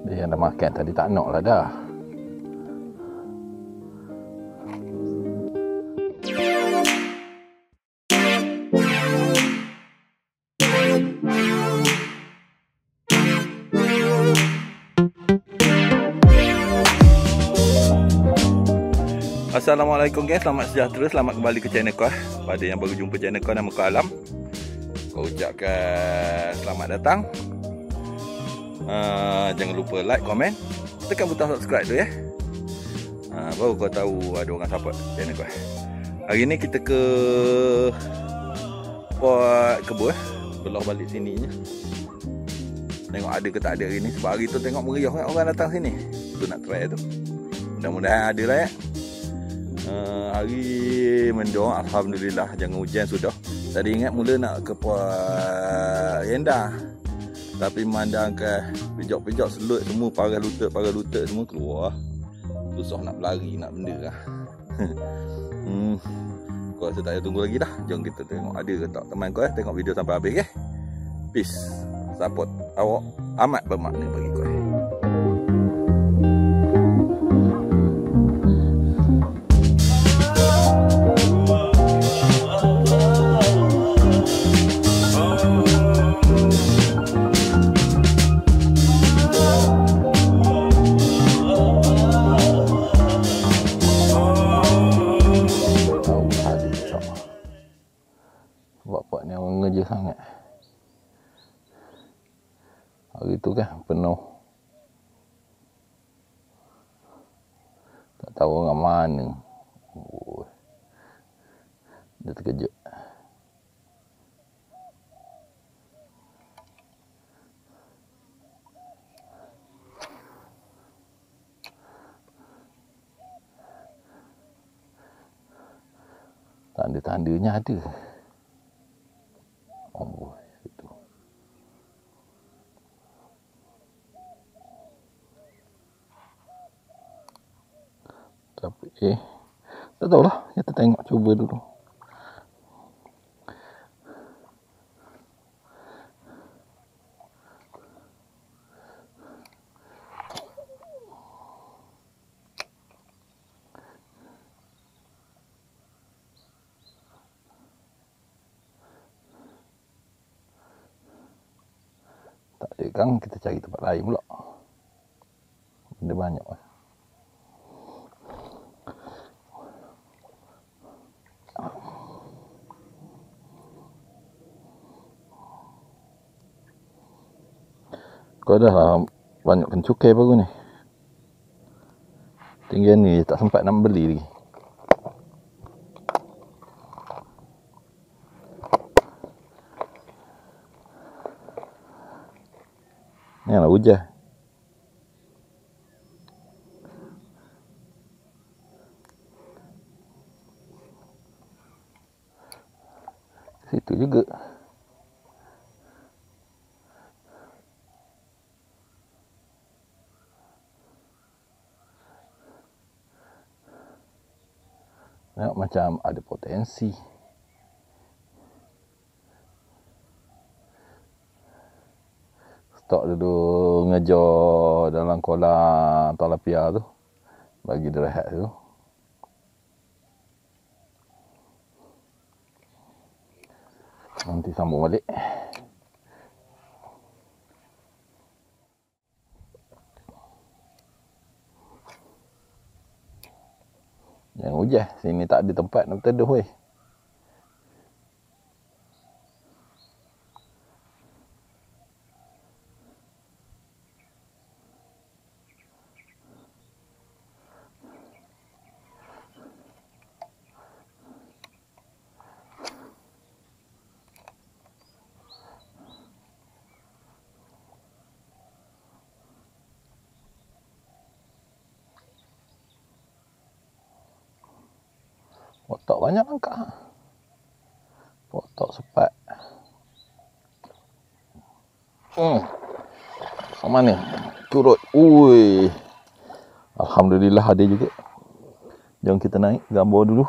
Dia yang dah makan tadi tak nak lah dah. Assalamualaikum guys, selamat sejahtera, selamat kembali ke channel kau. Pada yang baru jumpa channel kau, nama kau Alam. Kau ucapkan selamat datang. Jangan lupa like, komen, tekan butang subscribe tu ya. Baru kau tahu ada orang support channel kau. Hari ni kita ke pot kebun, belah balik sini je. Tengok ada ke tak ada hari ni. Sebab hari tu tengok meriah kan orang datang sini. Tu nak try tu. Mudah-mudahan ada lah ya. Hari mendung, alhamdulillah, jangan hujan sudah. Tadi ingat mula nak ke Puak Yendah, tapi memandangkan pijak-pijak selut semua, paras lutut semua keluar. Susah nak berlari, nak benda lah. Kau rasa tak payah tunggu lagi dah. Jom kita tengok ada ke tak teman kau. Tengok video sampai habis ke. Peace. Support awak amat bermakna bagi kau. Buat ni orang ngeja sangat. Hari tu kan penuh. Tak tahu orang mana. Dia terkejut. Tanda-tandanya ada. Oh, itu. Tapi tak tahulah, kita tengok cuba dulu. Tak ada kan, kita cari tempat lain pula. Benda banyak lah. Kau dah lah banyakkan cukai baru ni. Tinggal ni tak sempat nak beli lagi. Ni lah hujan. Situ juga. Tengok macam ada potensi. Stok dulu ngejar dalam kolam talapia tu. Bagi dia rehat tu. Nanti sambung balik. Jangan hujan. Sini tak ada tempat nak berteduh weh. Potok banyak angkat. Potok sepat. Mana? Turut. Ui. Alhamdulillah ada juga. Jom kita naik gambar dulu.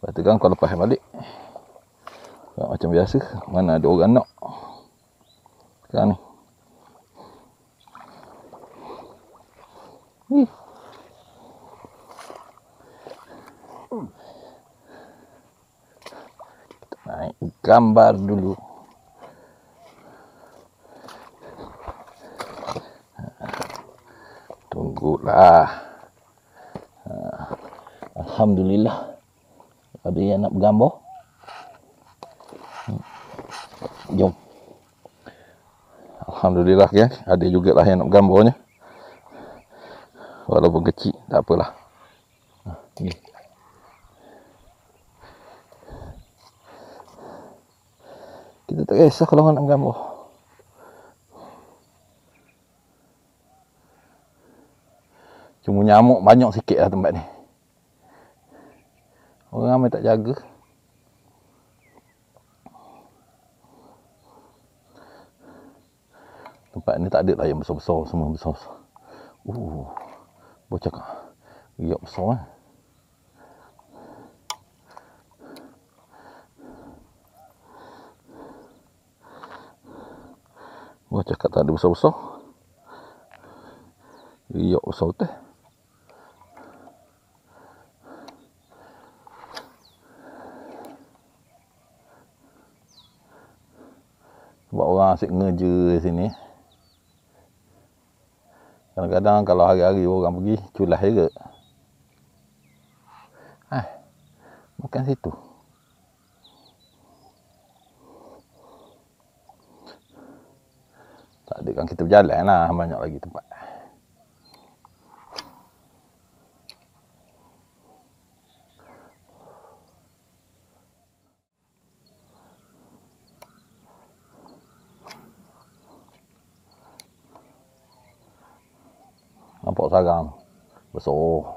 Lepas tu kan kau lepas balik. Macam biasa. Mana ada orang nak. sekarang ni. Naik gambar dulu. Tunggulah. Alhamdulillah ada yang nak bergambar. Jom. Alhamdulillah ya, ada jugalah yang nak bergambarnya. Walaupun kecil, tak apalah. Ni. Kita tak kisah kalau nak bergambar. Cuma nyamuk banyak sikit lah tempat ni. Orang ramai tak jaga. Tempat ni tak ada lah yang besar-besar, semua besar-besar. Bocah kak. Riak besar kan. Bocah kak tak ada besar-besar. Riak besar tu. Sebab orang asyik ngeja sini. Kadang-kadang kalau hari-hari orang pergi, culah juga. Makan situ. Tak ada kan kita berjalan lah, banyak lagi tempat. Nampak sarang besar.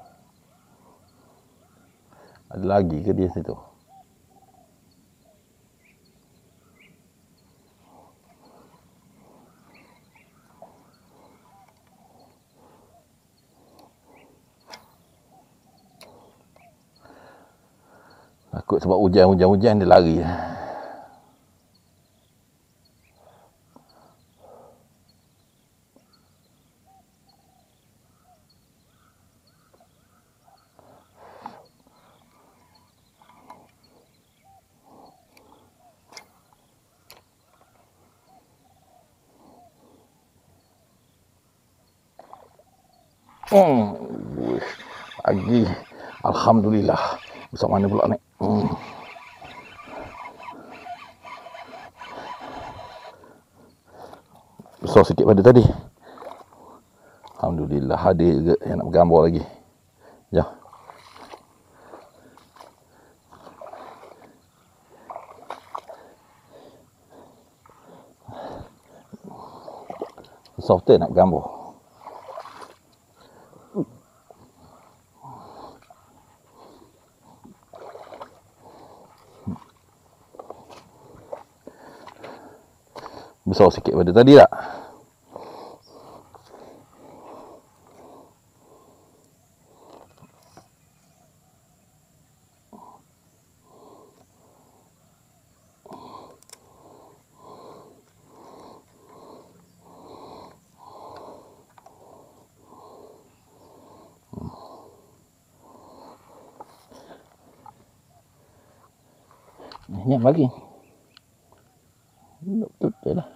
Ada lagi ke dia situ? Takut sebab hujan dia lari. Pagi. Alhamdulillah. Besar mana pula ni? Besar sikit pada tadi. Alhamdulillah ada juga yang nak bergambar lagi. Jom. Besar tu nak bergambar. Besar sikit pada tadi tak? Nyam lagi. Betul lah.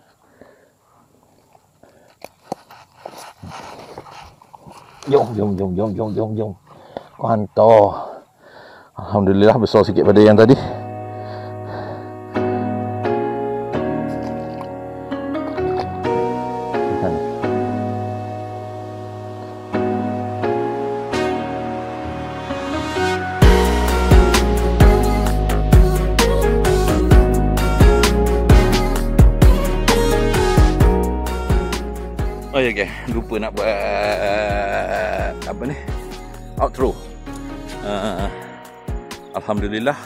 Jom. Mantap. Alhamdulillah besar sikit pada yang tadi. Oh ya guys, lupa nak buat apa ni? Outro. Alhamdulillah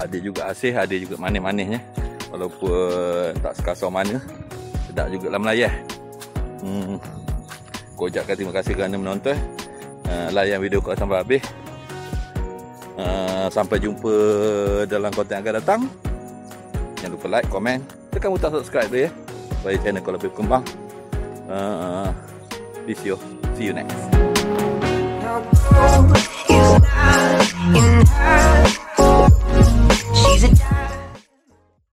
ada juga asih, ada juga manis-manisnya. Walaupun tak sekasar mana, sedap juga lah melayah. Aku ucapkan terima kasih kerana menonton. Layan video kau sampai habis. Sampai jumpa dalam konten akan datang. Jangan lupa like, komen, tekan butang subscribe tu ya. supaya channel kau lebih berkembang. See you next.